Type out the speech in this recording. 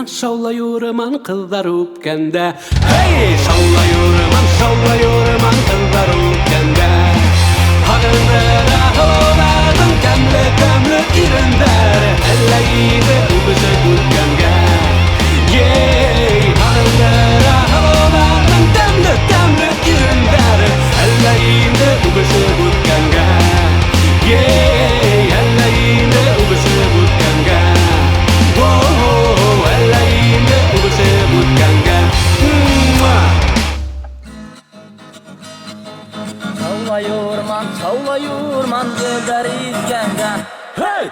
şavlayurman kızlar öpkende. Hey, şavlayurman kızlar öpkende. Hagınlara havalardan kemli irindər, elleydi öpüşe gülgenge. Hagınlara havalardan kemli irindər, elleydi öpüşe gülgenge. Elleydi öpüşe gülgenge. Elleydi öpüşe gülgenge. Şavlayurman kızlar izgenge. Hey!